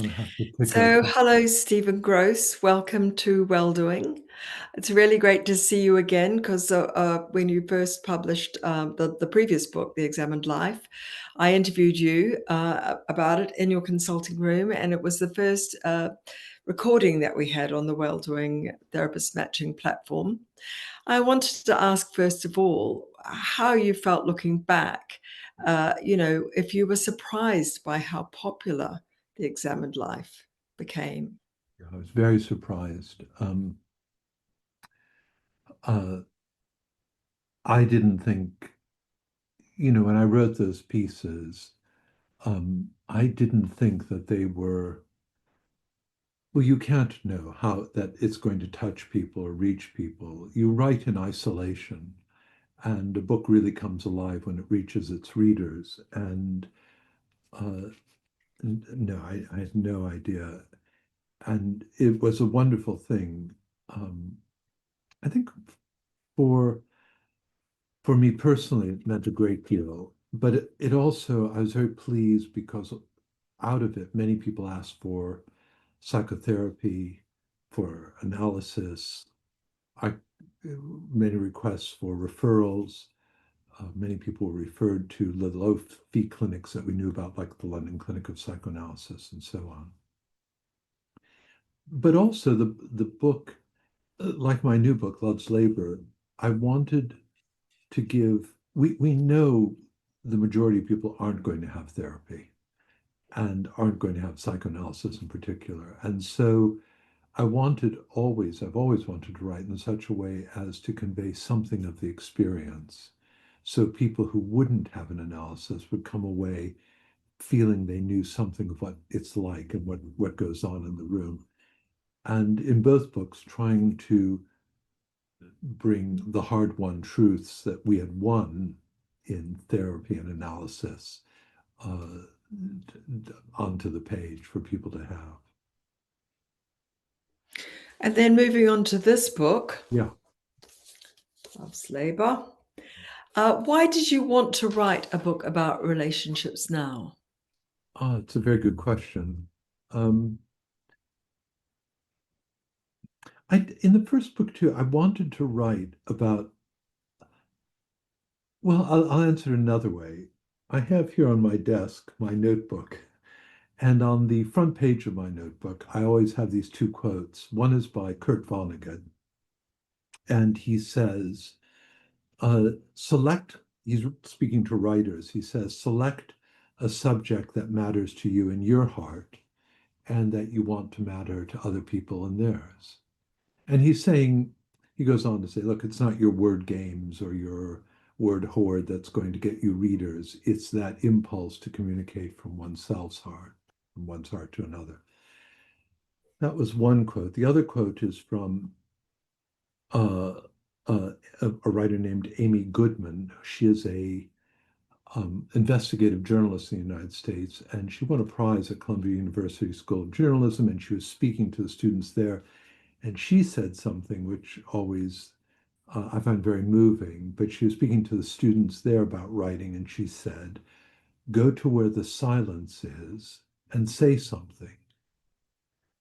gonna have to pick a. So, hello, Stephen Grosz. Welcome to Welldoing. It's really great to see you again because when you first published the previous book, The Examined Life, I interviewed you about it in your consulting room, and it was the first recording that we had on the Welldoing therapist matching platform. I wanted to ask, first of all, how you felt looking back, if you were surprised by how popular The Examined Life became. I was very surprised. Uh, I didn't think, when I wrote those pieces, I didn't think that they were, well, you can't know how that it's going to touch people or reach people. You write in isolation, and a book really comes alive when it reaches its readers. And uh, no, I had no idea. And it was a wonderful thing. Um, I think for for me personally, it meant a great deal. But it also, I was very pleased because out of it, many people asked for psychotherapy, for analysis, I, many requests for referrals. Many people were referred to the low fee clinics that we knew about, like the London Clinic of Psychoanalysis and so on. But also the book, like my new book, Love's Labor, I wanted to give, we know the majority of people aren't going to have therapy and aren't going to have psychoanalysis in particular. And so I've always wanted to write in such a way as to convey something of the experience. So people who wouldn't have an analysis would come away feeling they knew something of what it's like and what goes on in the room. And in both books, trying to bring the hard-won truths that we had won in therapy and analysis uh, onto the page for people to have. And then moving on to this book, Yeah, Love's Labour. Why did you want to write a book about relationships now? it's a very good question. Um, in the first book too, I wanted to write about, well, I'll answer it another way. I have here on my desk my notebook, and on the front page of my notebook, I always have these two quotes. One is by Kurt Vonnegut, and he says, he's speaking to writers, he says, select a subject that matters to you in your heart and that you want to matter to other people in theirs. And he goes on to say, look, it's not your word games or your word hoard that's going to get you readers. It's that impulse to communicate from one's heart to another. That was one quote. The other quote is from uh, a writer named Amy Goodman. She is a investigative journalist in the United States, and she won a prize at Columbia University School of Journalism, and she was speaking to the students there. And she said something which always I find very moving, but she was speaking to the students there about writing, and she said, go to where the silence is and say something.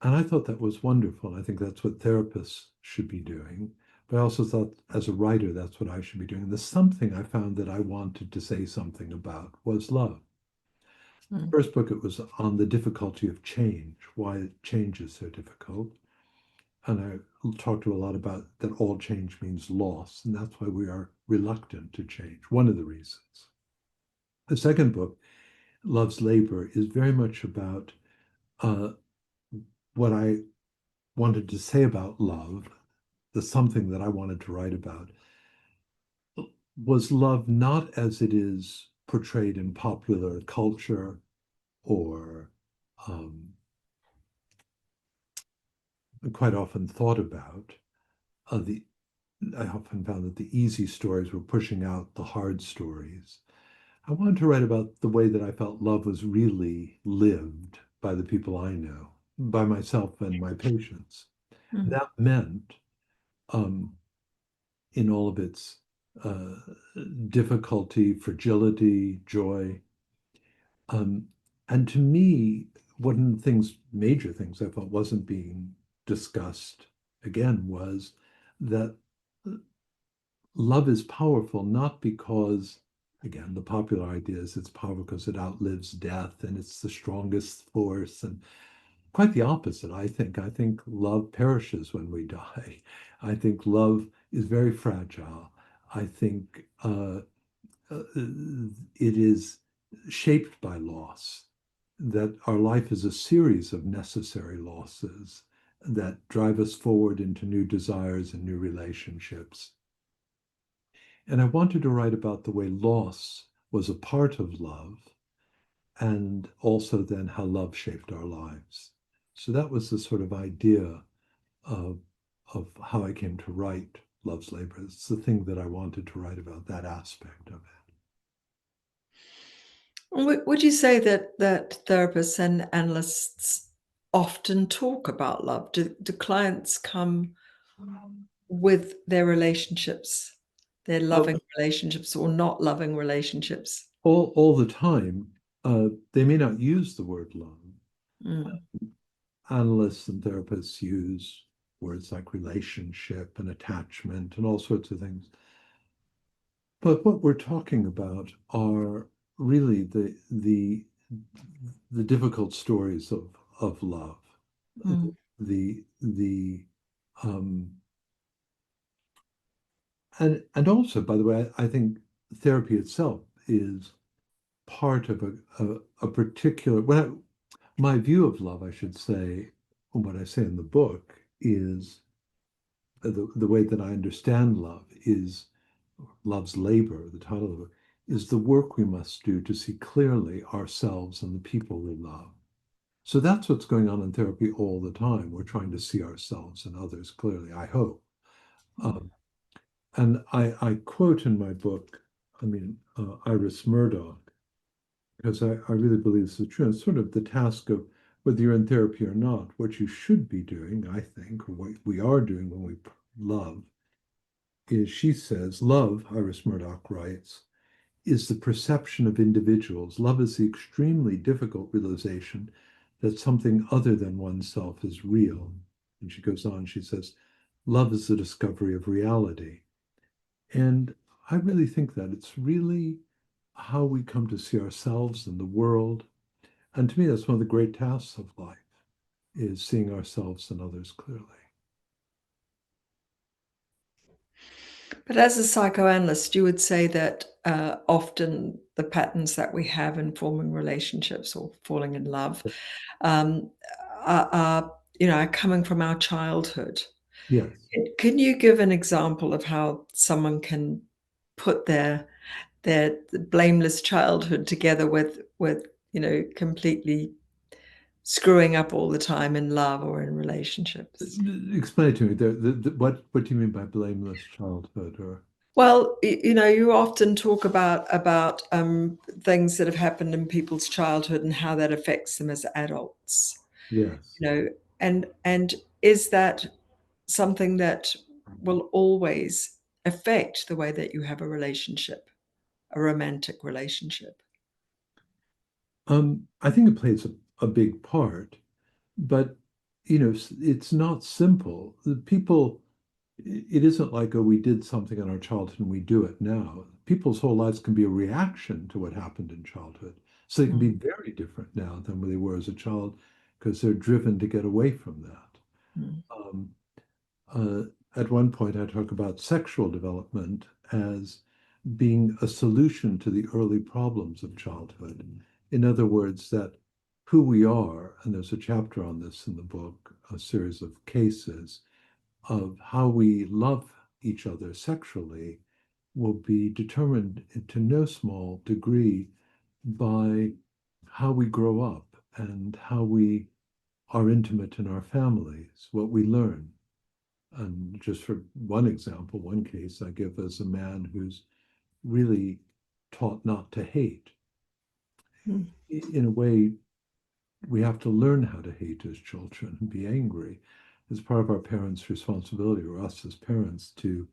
And I thought that was wonderful. I think that's what therapists should be doing. But I also thought, as a writer, that's what I should be doing. The something I found that I wanted to say something about was love. Hmm. First book, it was on the difficulty of change, why change is so difficult. And I talked to a lot about that all change means loss, and that's why we are reluctant to change, one of the reasons. The second book, Love's Labor, is very much about uh, what I wanted to say about love, the something that I wanted to write about, was love not as it is portrayed in popular culture or um, quite often thought about. The I often found that the easy stories were pushing out the hard stories. I wanted to write about the way that I felt love was really lived by the people I know, by myself and my patients. And Hmm. that meant, um, in all of its uh, difficulty, fragility, joy. Um, and to me, one of the things, major things I thought wasn't being discussed again was that love is powerful not because, again, the popular idea is it's powerful because it outlives death and it's the strongest force. And quite the opposite, I think. I think love perishes when we die. I think love is very fragile. I think it is shaped by loss, that our life is a series of necessary losses that drive us forward into new desires and new relationships. And I wanted to write about the way loss was a part of love and also then how love shaped our lives. So that was the sort of idea of, of how I came to write Love's Labor. It's the thing that I wanted to write about, that aspect of it. Would you say that therapists and analysts often talk about love? Do clients come with their relationships, their Oh, loving relationships or not loving relationships? all the time, they may not use the word love. Mm, Analysts and therapists use words like relationship and attachment and all sorts of things. But what we're talking about are really the difficult stories of love. mm, The um, and also, by the way, I think therapy itself is part of a particular, my view of love, I should say, what I say in the book is the way that I understand love is Love's Labor, the title of it, is the work we must do to see clearly ourselves and the people we love. So that's what's going on in therapy all the time. We're trying to see ourselves and others clearly, I hope. Um, and I quote in my book, Iris Murdoch, because I really believe this is true. It's sort of the task of whether you're in therapy or not, what you should be doing, I think, or what we are doing when we love, is she says, love, Iris Murdoch writes, is the perception of individuals. Love is the extremely difficult realization that something other than oneself is real. And she goes on, she says, love is the discovery of reality. And I really think that it's really how we come to see ourselves and the world. And to me, that's one of the great tasks of life, is seeing ourselves and others clearly. But as a psychoanalyst, you would say that often the patterns that we have in forming relationships or falling in love um, are, are coming from our childhood. Yes. Can you give an example of how someone can put their blameless childhood together with completely screwing up all the time in love or in relationships? Explain it to me. What do you mean by blameless childhood? Or Well, you often talk about things that have happened in people's childhood and how that affects them as adults. yes. You know, and is that something that will always affect the way that you have a relationship, a romantic relationship? I think it plays a big part, but it's not simple. The people, it isn't like, oh, we did something in our childhood and we do it now. People's whole lives can be a reaction to what happened in childhood. So they can be Mm, very different now than they were as a child because they're driven to get away from that. mm, Um, uh, at one point, I talk about sexual development as being a solution to the early problems of childhood. In other words, that who we are, and there's a chapter on this in the book, a series of cases of how we love each other sexually, will be determined to no small degree by how we grow up and how we are intimate in our families, what we learn. And just for one example, one case I give as a man who's really taught not to hate. mm, In a way, we have to learn how to hate as children and be angry. It's part of our parents' responsibility, or us as parents, to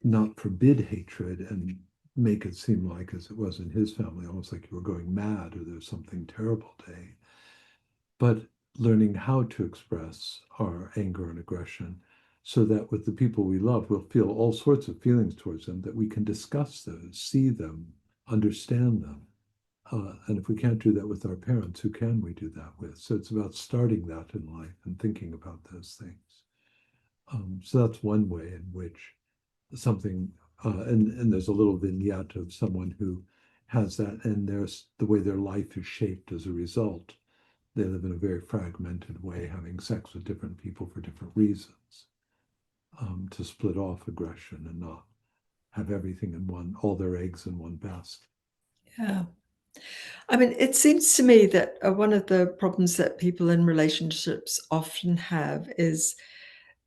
not forbid hatred and make it seem like, as it was in his family, almost like you were going mad or there's something terrible to hate. but learning how to express our anger and aggression so that with the people we love, we'll feel all sorts of feelings towards them, that we can discuss those, see them, understand them. And if we can't do that with our parents, who can we do that with? So it's about starting that in life and thinking about those things. So that's one way in which something, and there's a little vignette of someone who has that, and there's the way their life is shaped as a result. They live in a very fragmented way, having sex with different people for different reasons, to split off aggression and not have everything in one, all their eggs in one basket. Yeah. I mean, it seems to me that one of the problems that people in relationships often have is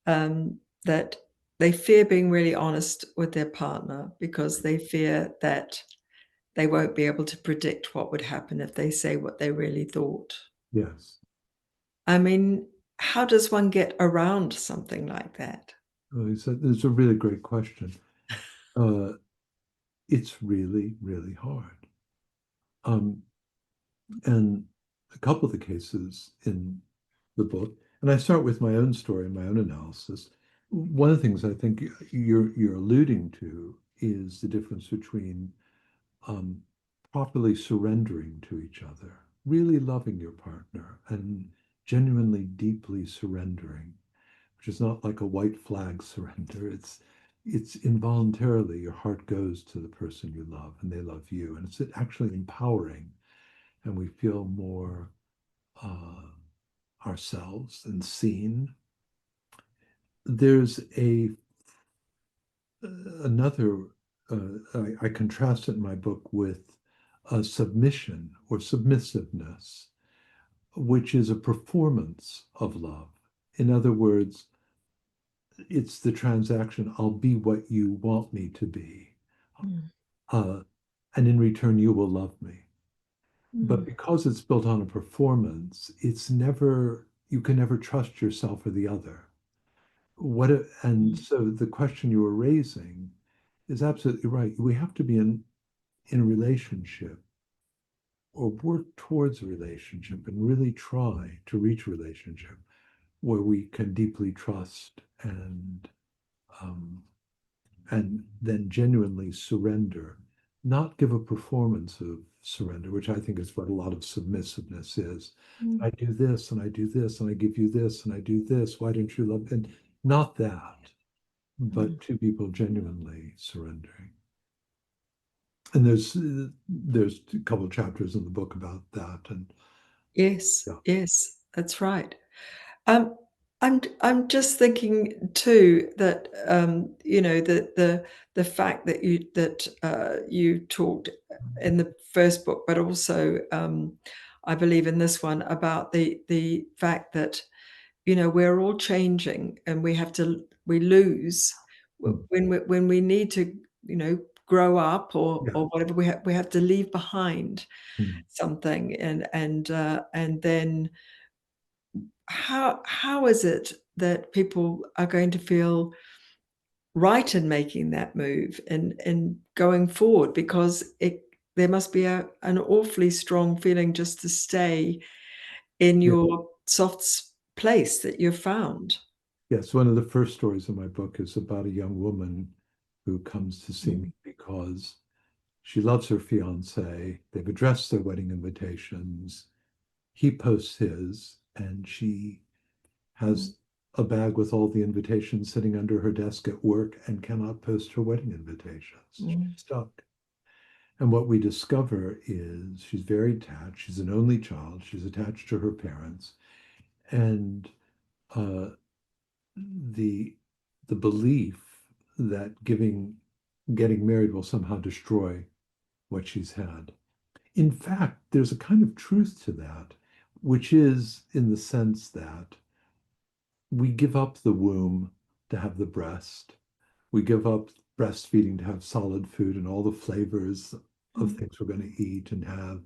that they fear being really honest with their partner because they fear that they won't be able to predict what would happen if they say what they really thought. Yes. I mean, how does one get around something like that? He said, it's a really great question. Uh, it's really, really hard. Um, and a couple of the cases in the book, and I start with my own story and my own analysis. One of the things I think you're alluding to is the difference between um, properly surrendering to each other, really loving your partner, and genuinely deeply surrendering, which is not like a white flag surrender. It's involuntarily your heart goes to the person you love and they love you, and it's actually empowering, and we feel more uh, ourselves and seen. There's a another I contrast it in my book with submission or submissiveness, which is a performance of love. In other words, it's the transaction, I'll be what you want me to be, Mm, uh, and in return, you will love me. But mm, because it's built on a performance, it's never, you can never trust yourself or the other. And mm, so the question you were raising is absolutely right. We have to be in a relationship or work towards a relationship and really try to reach a relationship where we can deeply trust um, and then genuinely surrender, not give a performance of surrender, which I think is what a lot of submissiveness is. mm, I do this and I do this and I give you this and I do this. Why don't you love? And not that, mm. but two people genuinely surrendering. And there's a couple of chapters in the book about that. And Yes, yeah. yes, that's right. Um, I'm just thinking too that the fact that you talked in the first book, but also I believe in this one about the fact that we're all changing and we lose Mm, when we need to grow up yeah. or whatever we have to leave behind Mm. something and then how is it that people are going to feel right in making that move and going forward? Because there must be an awfully strong feeling just to stay in Yeah. your place that you've found. Yes. One of the first stories in my book is about a young woman who comes to see me Mm, because she loves her fiance. They've addressed their wedding invitations. He posts his, and she mm, has a bag with all the invitations sitting under her desk at work and cannot post her wedding invitations. She's mm, stuck. And what we discover is she's very attached. She's an only child. She's attached to her parents. And uh, the the belief that getting married will somehow destroy what she's had. In fact, there's a kind of truth to that, which is in the sense that we give up the womb to have the breast. We give up breastfeeding to have solid food and all the flavors of mm, things we're going to eat and have.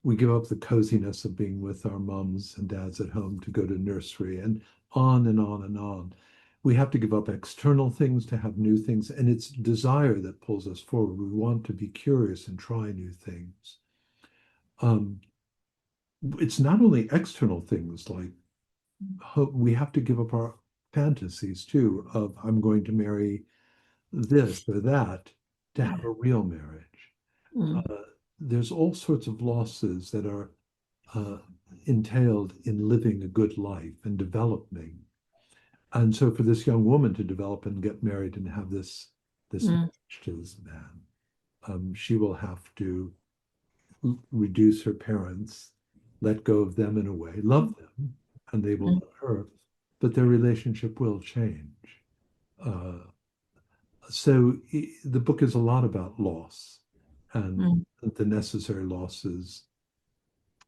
We give up the coziness of being with our moms and dads at home to go to nursery and on and on and on. We have to give up external things to have new things. And it's desire that pulls us forward. We want to be curious and try new things. Um, it's not only external things like we have to give up our fantasies too of I'm going to marry this or that to have a real marriage. Mm, Uh, there's all sorts of losses that are uh, entailed in living a good life and developing. And so for this young woman to develop and get married and have this mm, marriage to this man, she will have to reduce her parents, let go of them in a way, love them, and they will mm, love her, but their relationship will change. Uh, so the book is a lot about loss and mm. the necessary losses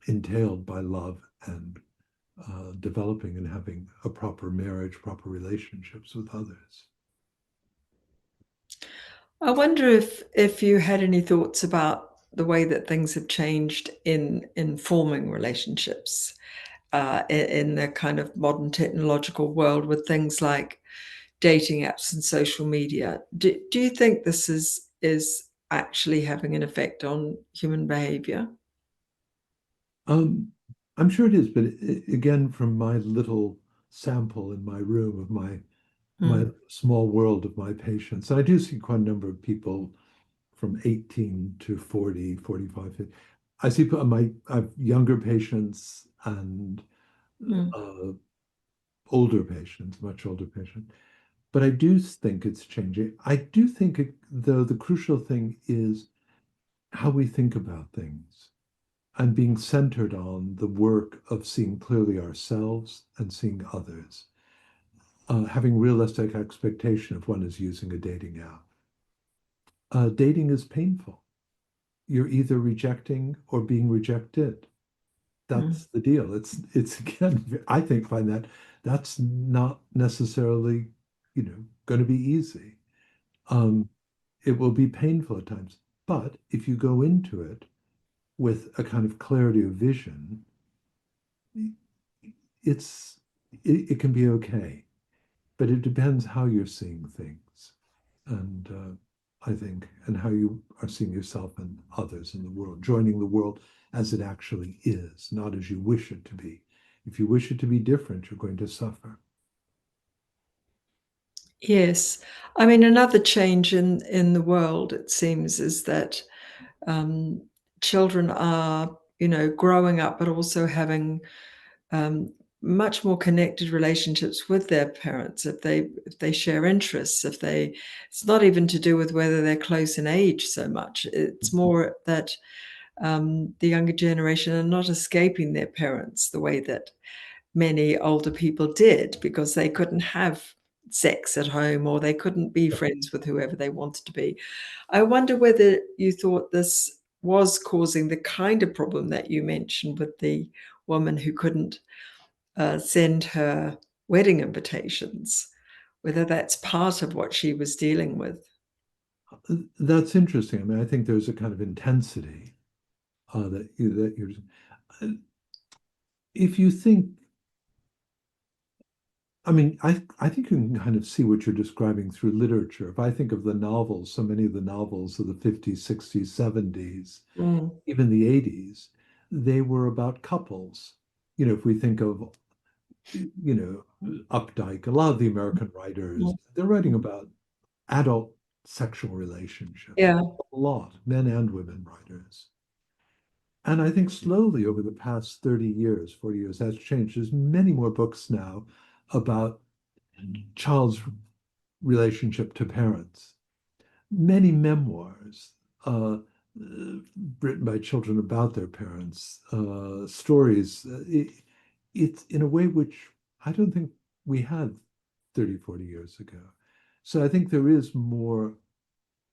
entailed by love and developing and having a proper marriage, proper relationships with others. I wonder if you had any thoughts about the way that things have changed in forming relationships in the kind of modern technological world with things like dating apps and social media. Do you think this is actually having an effect on human behavior? Um, I'm sure it is, but again, from my little sample in my room of my Mm, small world of my patients, I do see quite a number of people from 18 to 40, 45. 50. I see I have younger patients and mm, uh, older patients, much older patients. But I do think it's changing. I do think, though, the crucial thing is how we think about things and being centered on the work of seeing clearly ourselves and seeing others, having realistic expectation if one is using a dating app. Dating is painful. You're either rejecting or being rejected. mm, That's the deal. It's again, I think find that that's not necessarily, going to be easy. Um, it will be painful at times. But if you go into it with a kind of clarity of vision, it's it can be okay. But it depends how you're seeing things, and I think, and how you are seeing yourself and others in the world, joining the world as it actually is, not as you wish it to be. If you wish it to be different, you're going to suffer. yes. I mean, another change in the world, it seems, is that um, children are, growing up, but also having um, much more connected relationships with their parents if they share interests. If they, it's not even to do with whether they're close in age so much. It's more that the younger generation are not escaping their parents the way that many older people did because they couldn't have sex at home or they couldn't be friends with whoever they wanted to be. I wonder whether you thought this was causing the kind of problem that you mentioned with the woman who couldn't send her wedding invitations, whether that's part of what she was dealing with. That's interesting. I mean, I think there's a kind of intensity that you're. If you think, I mean, I think you can kind of see what you're describing through literature. If I think of the novels, so many of the novels of the 50s, 60s, 70s, Mm, even the 80s, they were about couples. If we think of, Updike, a lot of the American writers, mm, they're writing about adult sexual relationships. yeah. A lot, men and women writers. And I think slowly over the past 30 years, 40 years, that's changed. There's many more books now about child's relationship to parents, many memoirs written by children about their parents, stories. It's in a way which I don't think we had 30, 40 years ago. So I think there is more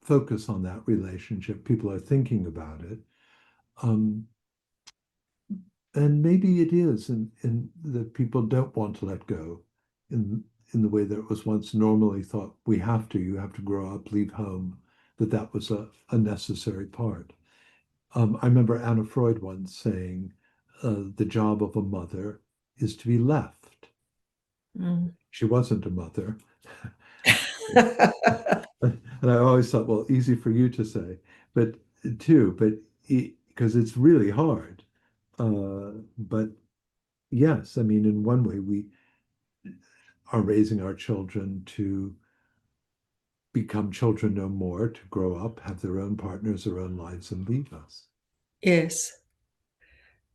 focus on that relationship. People are thinking about it. Um, and maybe it is in that people don't want to let go in the way that it was once normally thought you have to grow up, leave home, that was a necessary part. I remember Anna Freud once saying, the job of a mother is to be left. Mm. She wasn't a mother. And I always thought, well, easy for you to say, but because it's really hard. But yes, I mean, in one way, we are raising our children to become children no more, to grow up, have their own partners, their own lives, and leave us. Yes.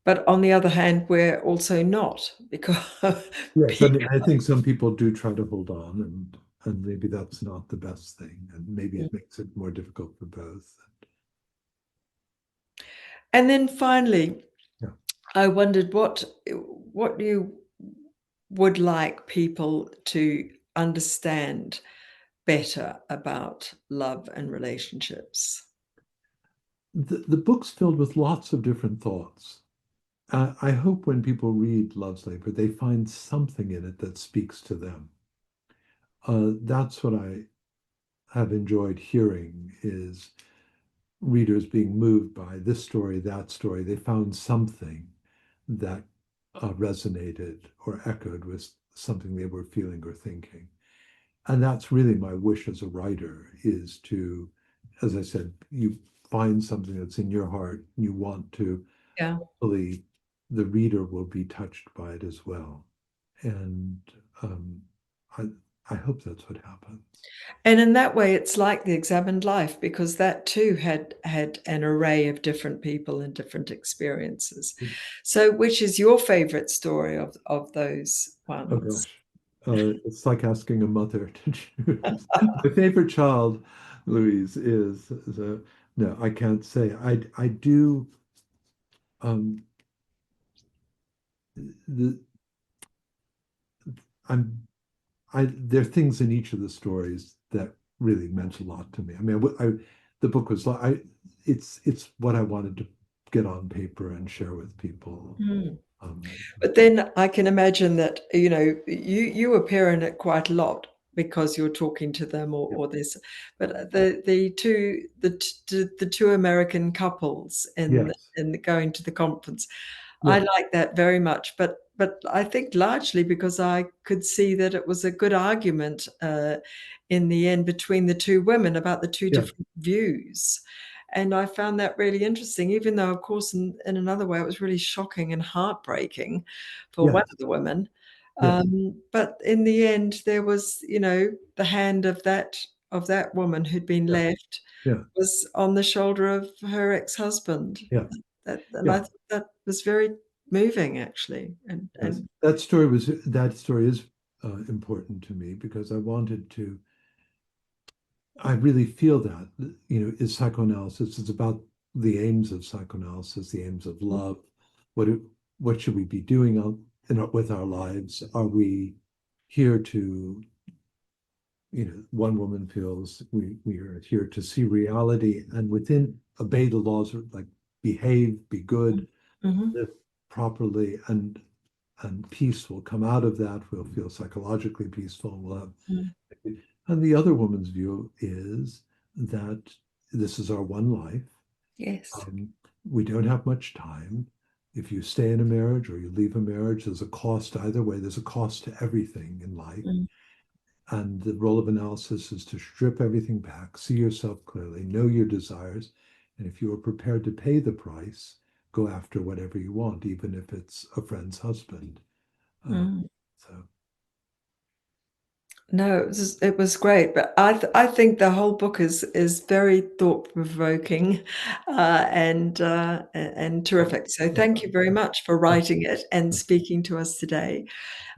But on the other hand, we're also not, because Yes, I mean, I because think some people do try to hold on, and maybe that's not the best thing, and maybe it makes it more difficult for both. And then finally, Yeah. I wondered what you would like people to understand better about love and relationships. The book's filled with lots of different thoughts. I hope when people read Love's Labor, they find something in it that speaks to them. That's what I have enjoyed hearing is readers being moved by this story, that story. They found something that resonated or echoed with something they were feeling or thinking. And that's really my wish as a writer is to, as I said, you find something that's in your heart, you want to, Yeah. hopefully the reader will be touched by it as well. And um, I, I hope that's what happens. And in that way, it's like the examined life, because that too had an array of different people and different experiences. So, which is your favorite story of those Oh ones? gosh, it's like asking a mother to choose. My favorite child, Louise, is no, I can't say. I do the I'm there are things in each of the stories that really meant a lot to me. I mean, the book was like it's what I wanted to get on paper and share with people. Mm. Um, But then I can imagine that, you appear in it quite a lot because you're talking to them yeah. or this. But the two American couples Yes, in going to the conference, I yeah, like that very much. But I think largely because I could see that it was a good argument in the end between the two women about the two yeah, different views. And I found that really interesting, even though, of course, in another way, it was really shocking and heartbreaking for one yes, of the women. yes, But in the end, there was, the hand of that woman who'd been yeah, left yeah, was on the shoulder of her ex-husband. yeah, And I yeah. thought that was very moving, actually. And Yes, and that story is important to me because I wanted to. I really feel that is psychoanalysis. It's about the aims of psychoanalysis, the aims of love. What what should we be doing with our lives? Are we here to one woman feels we are here to see reality and within obey the laws, like behave, be good, Mhm. live properly, and peace will come out of that. We'll feel psychologically peaceful. We'll have, Mm. and the other woman's view is that this is our one life. Yes. Um, we don't have much time. If you stay in a marriage or you leave a marriage, there's a cost either way. There's a cost to everything in life. Mm. And the role of analysis is to strip everything back, see yourself clearly, know your desires. And if you are prepared to pay the price, go after whatever you want, even if it's a friend's husband. Uh, Mm. so No, it was great, but I think the whole book is very thought-provoking, and well, terrific. So thank you very much for uh, writing it and speaking to us today.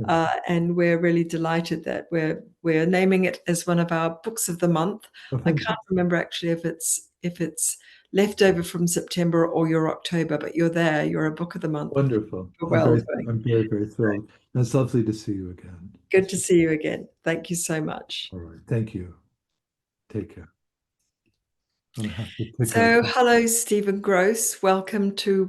And we're really delighted that we're naming it as one of our books of the month. I thank you. can't remember actually if it's left over from September or your October, but you're there. You're a book of the month Wonderful. for Welldoing. I'm very, very thrilled. And it's lovely to see you again. Good to see you again. Thank you so much. All right. Thank you. Take care. I'm gonna have to pick up. So, hello, Stephen Grosz. Welcome to